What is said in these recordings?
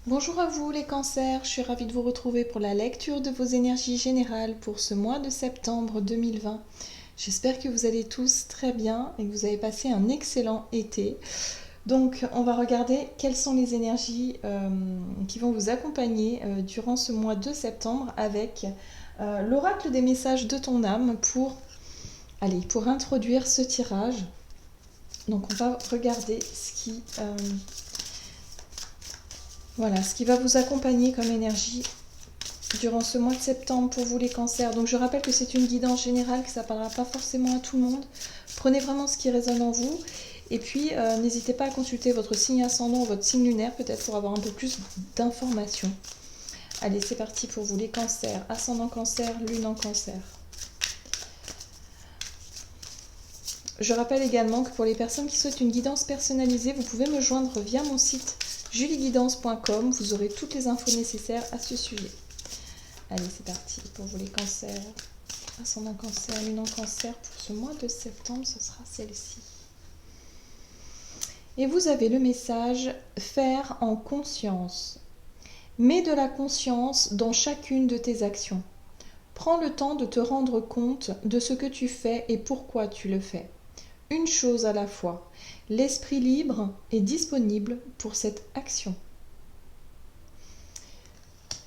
Bonjour à vous les cancers, je suis ravie de vous retrouver pour la lecture de vos énergies générales pour ce mois de septembre 2020. J'espère que vous allez tous très bien et que vous avez passé un excellent été. Donc on va regarder quelles sont les énergies qui vont vous accompagner durant ce mois de septembre avec l'oracle des messages de ton âme pour introduire ce tirage. Donc on va regarder ce qui va vous accompagner comme énergie durant ce mois de septembre pour vous les cancers. Donc je rappelle que c'est une guidance générale, que ça ne parlera pas forcément à tout le monde. Prenez vraiment ce qui résonne en vous. Et puis n'hésitez pas à consulter votre signe ascendant ou votre signe lunaire peut-être pour avoir un peu plus d'informations. Allez, c'est parti pour vous les cancers. Ascendant cancer, lune en cancer. Je rappelle également que pour les personnes qui souhaitent une guidance personnalisée, vous pouvez me joindre via mon site julieguidance.com. Vous aurez toutes les infos nécessaires à ce sujet. Allez, c'est parti pour vous les cancers. Ascendant cancer, lune en cancer, pour ce mois de septembre, ce sera celle-ci. Et vous avez le message « Faire en conscience ». Mets de la conscience dans chacune de tes actions. Prends le temps de te rendre compte de ce que tu fais et pourquoi tu le fais. Une chose à la fois. L'esprit libre est disponible pour cette action.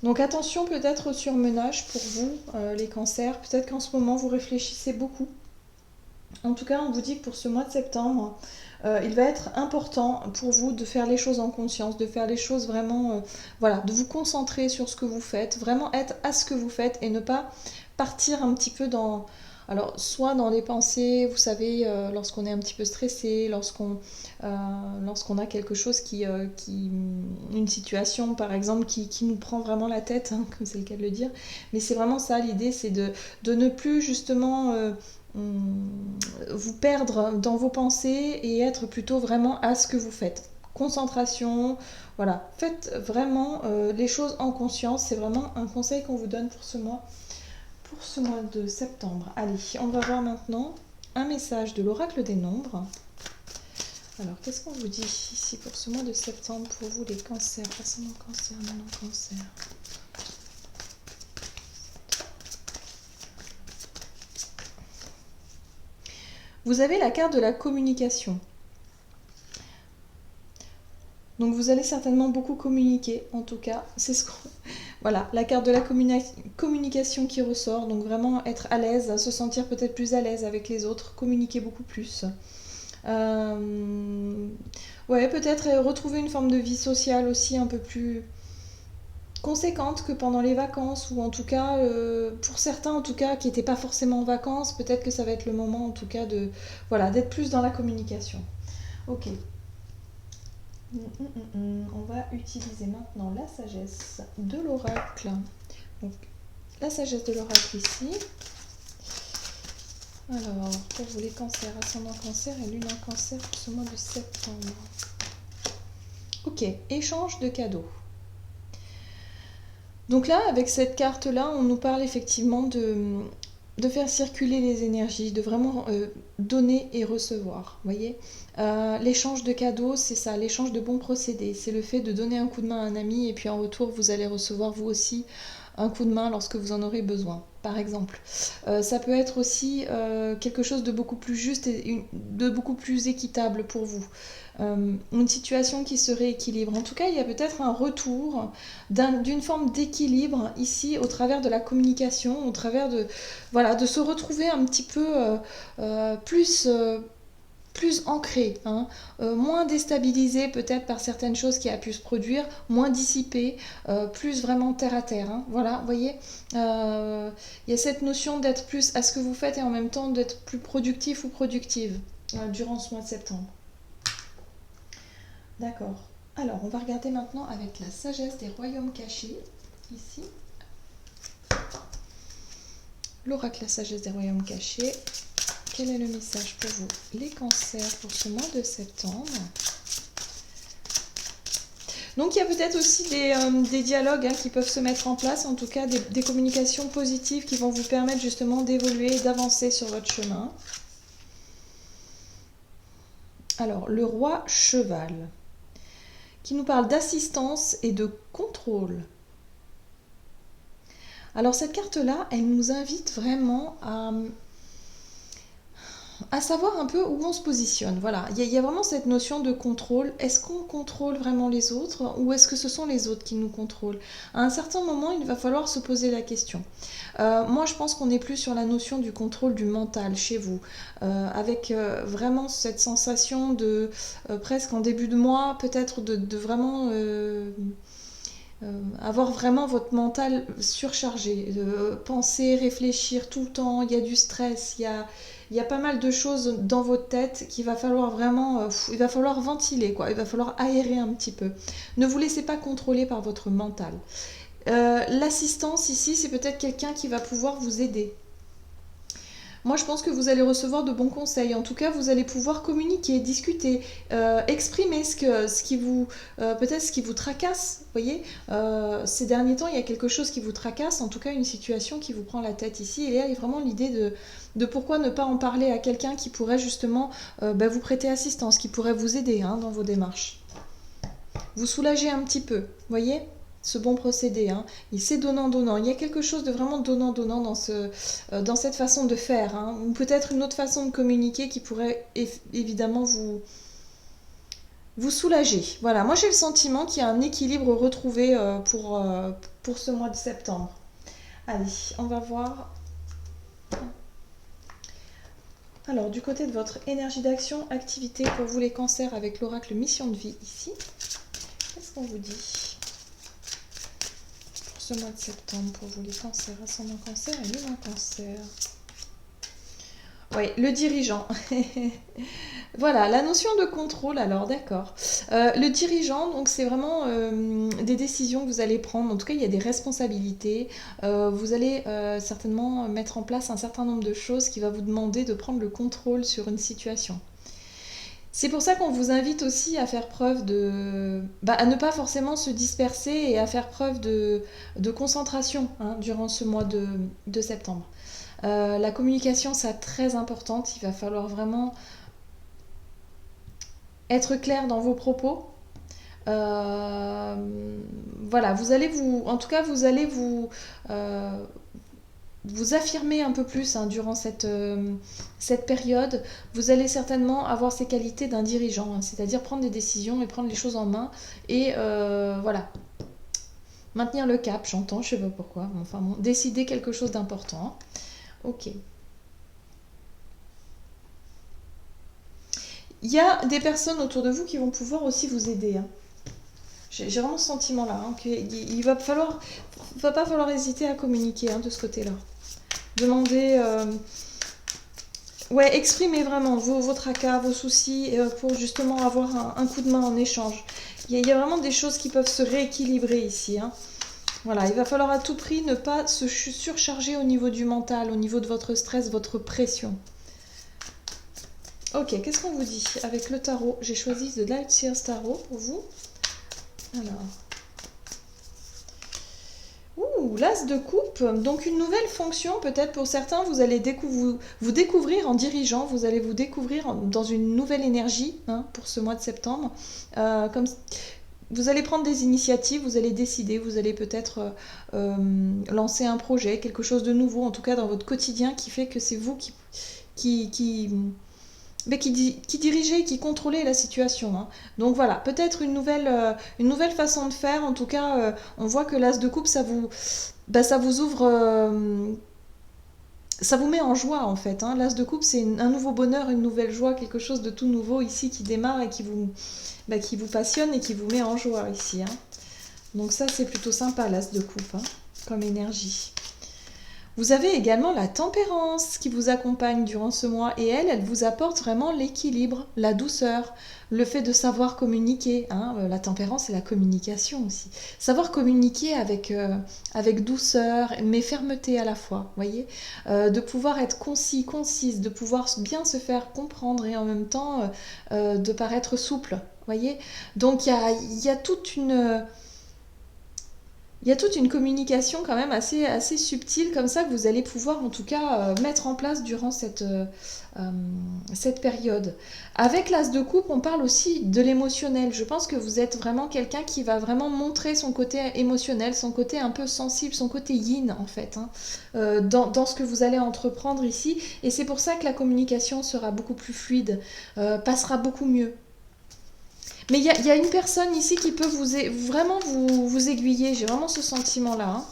Donc attention peut-être au surmenage pour vous, les cancers. Peut-être qu'en ce moment, vous réfléchissez beaucoup. En tout cas, on vous dit que pour ce mois de septembre, il va être important pour vous de faire les choses en conscience, de faire les choses vraiment, de vous concentrer sur ce que vous faites, vraiment être à ce que vous faites et ne pas partir un petit peu dans... Alors, soit dans les pensées, vous savez, lorsqu'on est un petit peu stressé, lorsqu'on a quelque chose une situation par exemple qui nous prend vraiment la tête, hein, comme c'est le cas de le dire, mais c'est vraiment ça l'idée, c'est de ne plus justement vous perdre dans vos pensées et être plutôt vraiment à ce que vous faites. Concentration, voilà, faites vraiment les choses en conscience, c'est vraiment un conseil qu'on vous donne pour ce mois de septembre. Allez, on va voir maintenant un message de l'oracle des nombres. Alors, qu'est-ce qu'on vous dit ici pour ce mois de septembre pour vous les cancers, ascendant cancer, non cancer? Vous avez la carte de la communication. Donc vous allez certainement beaucoup communiquer, en tout cas, c'est ce qu'on... Voilà, la carte de la communication qui ressort, donc vraiment être à l'aise, se sentir peut-être plus à l'aise avec les autres, communiquer beaucoup plus. Ouais, peut-être retrouver une forme de vie sociale aussi un peu plus conséquente que pendant les vacances, ou en tout cas, pour certains en tout cas, qui n'étaient pas forcément en vacances, peut-être que ça va être le moment en tout cas d'être plus dans la communication. Ok. On va utiliser maintenant la sagesse de l'oracle. Donc, la sagesse de l'oracle ici. Alors, pour vous les cancers, ascendant cancer et lune en cancer pour ce mois de septembre. Ok, échange de cadeaux. Donc là, avec cette carte-là, on nous parle effectivement de faire circuler les énergies, de vraiment donner et recevoir. Voyez, l'échange de cadeaux, c'est ça, l'échange de bons procédés. C'est le fait de donner un coup de main à un ami et puis en retour, vous allez recevoir vous aussi un coup de main lorsque vous en aurez besoin, par exemple. Ça peut être aussi quelque chose de beaucoup plus juste et de beaucoup plus équitable pour vous. Une situation qui se rééquilibre. En tout cas, il y a peut-être un retour d'une forme d'équilibre ici au travers de la communication, au travers de se retrouver un petit peu plus ancré, hein, moins déstabilisé peut-être par certaines choses qui a pu se produire, moins dissipé, plus vraiment terre à terre. Hein. Voilà, vous voyez, il y a cette notion d'être plus à ce que vous faites et en même temps d'être plus productif ou productive durant ce mois de septembre. D'accord. Alors, on va regarder maintenant avec la sagesse des royaumes cachés, ici. L'oracle, la sagesse des royaumes cachés. Quel est le message pour vous, les cancers, pour ce mois de septembre? Donc, il y a peut-être aussi des dialogues qui peuvent se mettre en place, en tout cas des communications positives qui vont vous permettre justement d'évoluer et d'avancer sur votre chemin. Alors, le roi cheval. qui nous parle d'assistance et de contrôle. Alors cette carte-là, elle nous invite vraiment à savoir un peu où on se positionne. Voilà, il y a vraiment cette notion de contrôle. Est-ce qu'on contrôle vraiment les autres ou est-ce que ce sont les autres qui nous contrôlent? À un certain moment, il va falloir se poser la question. Moi, je pense qu'on est plus sur la notion du contrôle du mental chez vous, avec vraiment cette sensation de, presque en début de mois, peut-être de vraiment... avoir vraiment votre mental surchargé, penser, réfléchir tout le temps, il y a du stress, il y a pas mal de choses dans votre tête qu'il va falloir vraiment, il va falloir ventiler, quoi, il va falloir aérer un petit peu. Ne vous laissez pas contrôler par votre mental. L'assistance ici, c'est peut-être quelqu'un qui va pouvoir vous aider. Moi, je pense que vous allez recevoir de bons conseils. En tout cas, vous allez pouvoir communiquer, discuter, exprimer ce qui vous, peut-être ce qui vous tracasse. Vous voyez, ces derniers temps, il y a quelque chose qui vous tracasse, en tout cas une situation qui vous prend la tête ici. Et là, il y a vraiment l'idée de pourquoi ne pas en parler à quelqu'un qui pourrait justement vous prêter assistance, qui pourrait vous aider dans vos démarches. Vous soulager un petit peu, vous voyez ce bon procédé, c'est donnant-donnant. Il y a quelque chose de vraiment donnant-donnant dans cette façon de faire, ou peut-être une autre façon de communiquer qui pourrait évidemment vous soulager. Voilà, moi j'ai le sentiment qu'il y a un équilibre retrouvé pour ce mois de septembre. Allez, on va voir. Alors, du côté de votre énergie d'action, activité pour vous les cancers avec l'oracle mission de vie ici, qu'est-ce qu'on vous dit ce mois de septembre pour vous les cancers, ascendant cancer et lune en cancer? Oui, le dirigeant. Voilà, la notion de contrôle, alors d'accord. Le dirigeant, donc c'est vraiment des décisions que vous allez prendre, en tout cas il y a des responsabilités. Vous allez certainement mettre en place un certain nombre de choses qui va vous demander de prendre le contrôle sur une situation. C'est pour ça qu'on vous invite aussi à faire preuve à ne pas forcément se disperser et à faire preuve de concentration durant ce mois de septembre. La communication, c'est très importante. Il va falloir vraiment être clair dans vos propos. Voilà, vous allez vous affirmer un peu plus durant cette période. Vous allez certainement avoir ces qualités d'un dirigeant, c'est-à-dire prendre des décisions et prendre les choses en main et voilà, maintenir le cap, j'entends, je sais pas pourquoi, enfin bon, décider quelque chose d'important. Ok. Il y a des personnes autour de vous qui vont pouvoir aussi vous aider. J'ai vraiment ce sentiment-là, qu'il va pas falloir hésiter à communiquer de ce côté-là. Demander, exprimez vraiment vos tracas, vos soucis pour justement avoir un coup de main en échange. Il y a vraiment des choses qui peuvent se rééquilibrer ici. Voilà, il va falloir à tout prix ne pas se surcharger au niveau du mental, au niveau de votre stress, votre pression. Ok, qu'est-ce qu'on vous dit avec le tarot? J'ai choisi The Lightseers Tarot pour vous. Alors... l'as de coupe, donc une nouvelle fonction peut-être pour certains, vous allez vous découvrir en dirigeant, vous allez vous découvrir dans une nouvelle énergie pour ce mois de septembre. Comme vous allez prendre des initiatives, vous allez décider, vous allez peut-être lancer un projet, quelque chose de nouveau, en tout cas dans votre quotidien, qui fait que c'est vous qui dirigez, qui contrôlez la situation. Donc voilà, peut-être une nouvelle façon de faire. En tout cas, on voit que l'as de coupe, ça vous ouvre... ça vous met en joie en fait. L'as de coupe, c'est un nouveau bonheur, une nouvelle joie, quelque chose de tout nouveau ici qui démarre et qui vous passionne et qui vous met en joie ici. Donc ça, c'est plutôt sympa l'as de coupe comme énergie. Vous avez également la tempérance qui vous accompagne durant ce mois et elle vous apporte vraiment l'équilibre, la douceur, le fait de savoir communiquer. La tempérance et la communication aussi. Savoir communiquer avec douceur mais fermeté à la fois, voyez, de pouvoir être concis, concise, de pouvoir bien se faire comprendre et en même temps de paraître souple, voyez. Donc il y a toute une... Il y a toute une communication quand même assez subtile comme ça que vous allez pouvoir en tout cas mettre en place durant cette période. Avec l'as de coupe, on parle aussi de l'émotionnel. Je pense que vous êtes vraiment quelqu'un qui va vraiment montrer son côté émotionnel, son côté un peu sensible, son côté yin en fait, hein, dans ce que vous allez entreprendre ici. Et c'est pour ça que la communication sera beaucoup plus fluide, passera beaucoup mieux. Mais il y a une personne ici qui peut vraiment vous aiguiller. J'ai vraiment ce sentiment-là. Hein.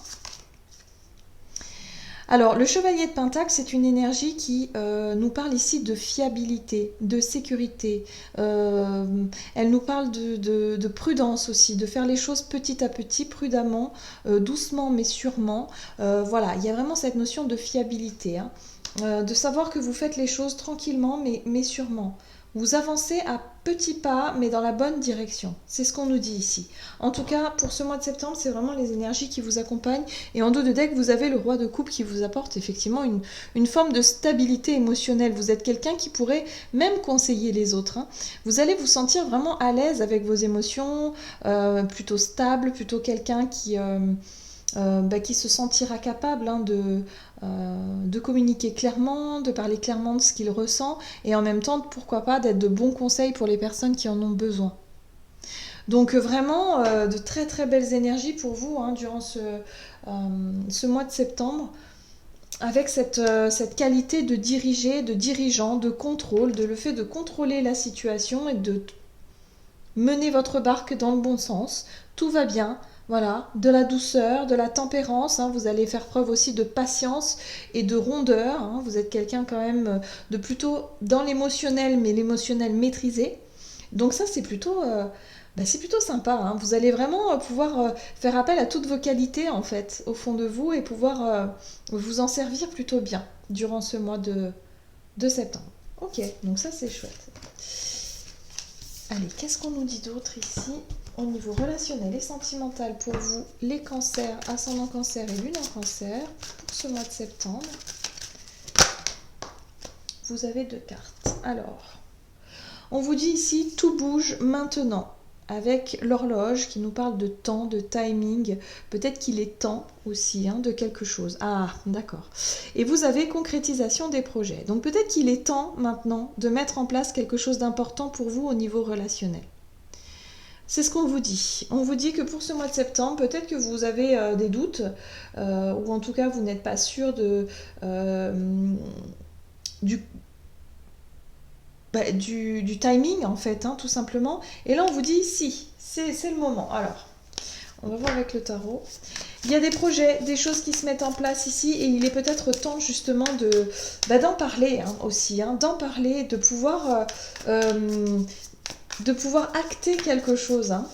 Alors, le chevalier de Pentacle, c'est une énergie qui nous parle ici de fiabilité, de sécurité. Elle nous parle de prudence aussi, de faire les choses petit à petit, prudemment, doucement mais sûrement. Voilà, il y a vraiment cette notion de fiabilité. Hein. De savoir que vous faites les choses tranquillement mais sûrement. Vous avancez à petits pas, mais dans la bonne direction. C'est ce qu'on nous dit ici. En tout cas, pour ce mois de septembre, c'est vraiment les énergies qui vous accompagnent. Et en dos de deck, vous avez le roi de coupe qui vous apporte effectivement une forme de stabilité émotionnelle. Vous êtes quelqu'un qui pourrait même conseiller les autres. Hein. Vous allez vous sentir vraiment à l'aise avec vos émotions, plutôt stable, plutôt quelqu'un qui se sentira capable hein, de communiquer clairement, de parler clairement de ce qu'il ressent et en même temps, pourquoi pas, d'être de bons conseils pour les personnes qui en ont besoin. Donc vraiment, de très très belles énergies pour vous hein, durant ce mois de septembre avec cette qualité de diriger, de dirigeant, de contrôle, de le fait de contrôler la situation et de mener votre barque dans le bon sens. Tout va bien. Voilà, de la douceur, de la tempérance, hein, vous allez faire preuve aussi de patience et de rondeur, hein, vous êtes quelqu'un quand même de plutôt dans l'émotionnel, mais l'émotionnel maîtrisé. Donc ça c'est plutôt sympa, hein. Vous allez vraiment pouvoir faire appel à toutes vos qualités en fait, au fond de vous, et pouvoir vous en servir plutôt bien durant ce mois de septembre. Ok, donc ça c'est chouette. Allez, qu'est-ce qu'on nous dit d'autre ici ? Au niveau relationnel et sentimental pour vous, les cancers, ascendant cancer et lune en cancer, pour ce mois de septembre, vous avez 2 cartes. Alors, on vous dit ici, tout bouge maintenant, avec l'horloge qui nous parle de temps, de timing, peut-être qu'il est temps aussi hein, de quelque chose. Ah, d'accord. Et vous avez concrétisation des projets. Donc peut-être qu'il est temps maintenant de mettre en place quelque chose d'important pour vous au niveau relationnel. C'est ce qu'on vous dit. On vous dit que pour ce mois de septembre, peut-être que vous avez des doutes, ou en tout cas vous n'êtes pas sûr du timing en fait, hein, tout simplement. Et là on vous dit si, c'est le moment. Alors, on va voir avec le tarot. Il y a des projets, des choses qui se mettent en place ici et il est peut-être temps justement d'en parler hein, aussi, hein, d'en parler, de pouvoir acter quelque chose, hein,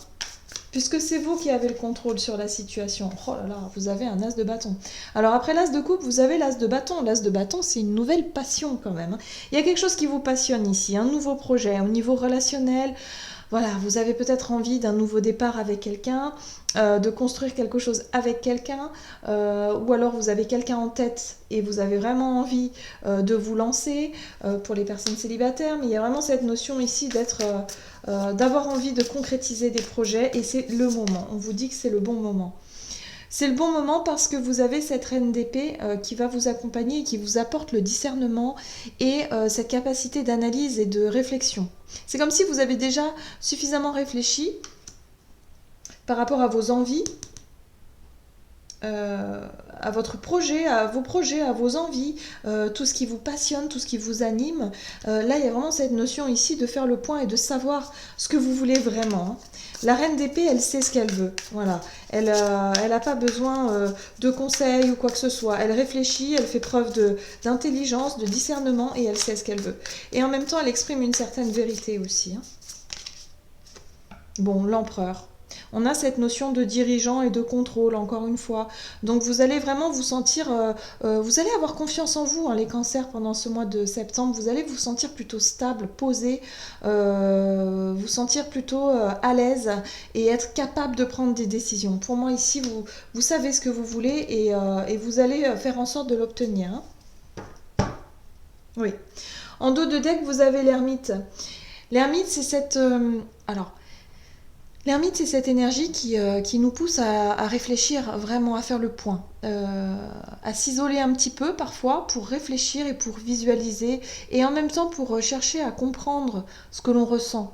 puisque c'est vous qui avez le contrôle sur la situation. Oh là là, vous avez un as de bâton. Alors après l'as de coupe, vous avez l'as de bâton. L'as de bâton, c'est une nouvelle passion quand même. Il y a quelque chose qui vous passionne ici, un nouveau projet au niveau relationnel. Voilà, vous avez peut-être envie d'un nouveau départ avec quelqu'un, de construire quelque chose avec quelqu'un, ou alors vous avez quelqu'un en tête et vous avez vraiment envie de vous lancer pour les personnes célibataires, mais il y a vraiment cette notion ici d'avoir envie de concrétiser des projets et c'est le moment. On vous dit que c'est le bon moment. C'est le bon moment parce que vous avez cette reine d'épée qui va vous accompagner et qui vous apporte le discernement et cette capacité d'analyse et de réflexion. C'est comme si vous avez déjà suffisamment réfléchi par rapport à vos envies, à votre projet, à vos projets, à vos envies, tout ce qui vous passionne, tout ce qui vous anime. Là, il y a vraiment cette notion ici de faire le point et de savoir ce que vous voulez vraiment. La reine d'épée, elle sait ce qu'elle veut. Voilà. Elle n'a pas besoin de conseils ou quoi que ce soit. Elle réfléchit, elle fait preuve d'intelligence, de discernement et elle sait ce qu'elle veut. Et en même temps, elle exprime une certaine vérité aussi. Hein. Bon, l'empereur. On a cette notion de dirigeant et de contrôle, encore une fois. Donc vous allez vraiment vous sentir... vous allez avoir confiance en vous, hein, les cancers, pendant ce mois de septembre. Vous allez vous sentir plutôt stable, posé, vous sentir plutôt à l'aise et être capable de prendre des décisions. Pour moi, ici, vous savez ce que vous voulez et vous allez faire en sorte de l'obtenir. Hein. Oui. En dos de deck, vous avez l'ermite. L'ermite, c'est cette... alors... L'ermite, c'est cette énergie qui nous pousse à réfléchir vraiment, à faire le point, à s'isoler un petit peu parfois pour réfléchir et pour visualiser, et en même temps pour chercher à comprendre ce que l'on ressent,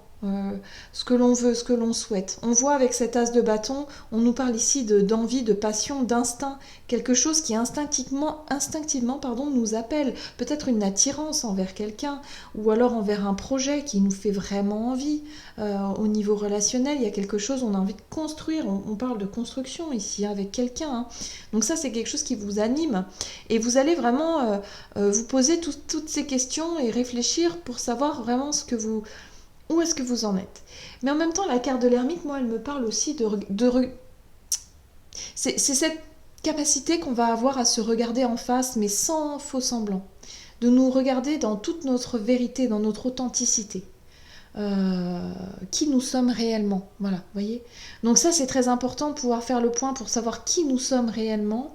ce que l'on veut, ce que l'on souhaite. On voit avec cet as de bâton, on nous parle ici d'envie, de passion, d'instinct, quelque chose qui instinctivement pardon, nous appelle, peut-être une attirance envers quelqu'un, ou alors envers un projet qui nous fait vraiment envie. Au niveau relationnel, il y a quelque chose, on a envie de construire, on parle de construction ici avec quelqu'un. Hein. Donc ça, c'est quelque chose qui vous anime. Et vous allez vraiment vous poser toutes ces questions et réfléchir pour savoir vraiment où est-ce que vous en êtes. Mais en même temps, la carte de l'ermite, moi, elle me parle aussi c'est cette capacité qu'on va avoir à se regarder en face, mais sans faux semblant. De nous regarder dans toute notre vérité, dans notre authenticité. Qui nous sommes réellement. Voilà, vous voyez. Donc ça, c'est très important de pouvoir faire le point pour savoir qui nous sommes réellement.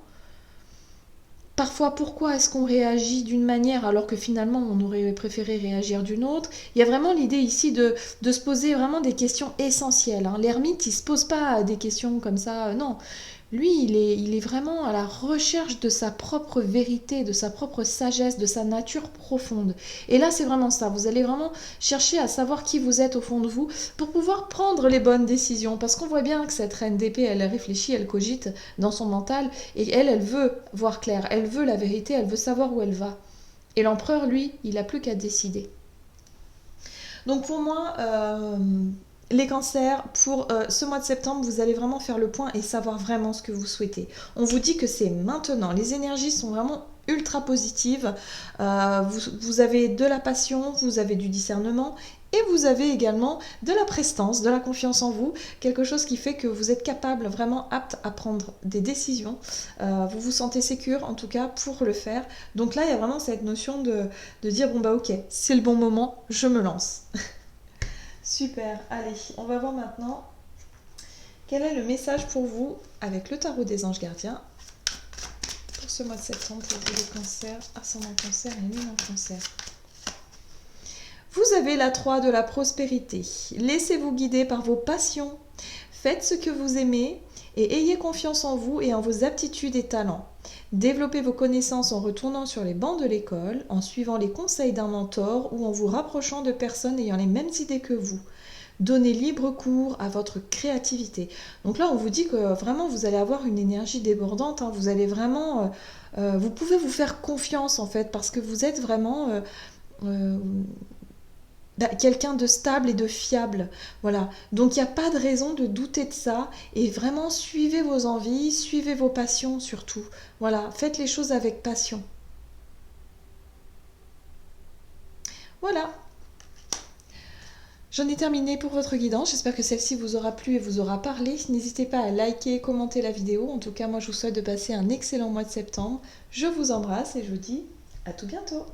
Parfois, pourquoi est-ce qu'on réagit d'une manière alors que finalement on aurait préféré réagir d'une autre. Il y a vraiment l'idée ici de se poser vraiment des questions essentielles. Hein. L'ermite, il ne se pose pas des questions comme ça, non. Lui, il est vraiment à la recherche de sa propre vérité, de sa propre sagesse, de sa nature profonde. Et là, c'est vraiment ça. Vous allez vraiment chercher à savoir qui vous êtes au fond de vous pour pouvoir prendre les bonnes décisions. Parce qu'on voit bien que cette reine d'épée, elle réfléchit, elle cogite dans son mental. Et elle veut voir clair. Elle veut la vérité, elle veut savoir où elle va. Et l'empereur, lui, il n'a plus qu'à décider. Donc pour moi, les cancers, pour ce mois de septembre, vous allez vraiment faire le point et savoir vraiment ce que vous souhaitez. On vous dit que c'est maintenant. Les énergies sont vraiment ultra positives. Vous avez de la passion, vous avez du discernement et vous avez également de la prestance, de la confiance en vous, quelque chose qui fait que vous êtes capable, vraiment apte à prendre des décisions. Vous vous sentez sécure en tout cas pour le faire. Donc là, il y a vraiment cette notion de dire bon bah ok, c'est le bon moment, je me lance. Super, allez, on va voir maintenant quel est le message pour vous avec le tarot des anges gardiens pour ce mois de septembre pour vous les cancers, ascendant cancer et lune en cancer. Vous avez la 3 de la prospérité. Laissez-vous guider par vos passions, faites ce que vous aimez et ayez confiance en vous et en vos aptitudes et talents. Développez vos connaissances en retournant sur les bancs de l'école, en suivant les conseils d'un mentor ou en vous rapprochant de personnes ayant les mêmes idées que vous. Donnez libre cours à votre créativité. Donc là, on vous dit que vraiment, vous allez avoir une énergie débordante. Hein. Vous allez vraiment... vous pouvez vous faire confiance, en fait, parce que vous êtes vraiment... quelqu'un de stable et de fiable. Voilà. Donc il n'y a pas de raison de douter de ça. Et vraiment, suivez vos envies, suivez vos passions surtout. Voilà. Faites les choses avec passion. Voilà. J'en ai terminé pour votre guidance, j'espère que celle-ci vous aura plu et vous aura parlé. N'hésitez pas à liker, commenter la vidéo. En tout cas, moi je vous souhaite de passer un excellent mois de septembre. Je vous embrasse et je vous dis à tout bientôt.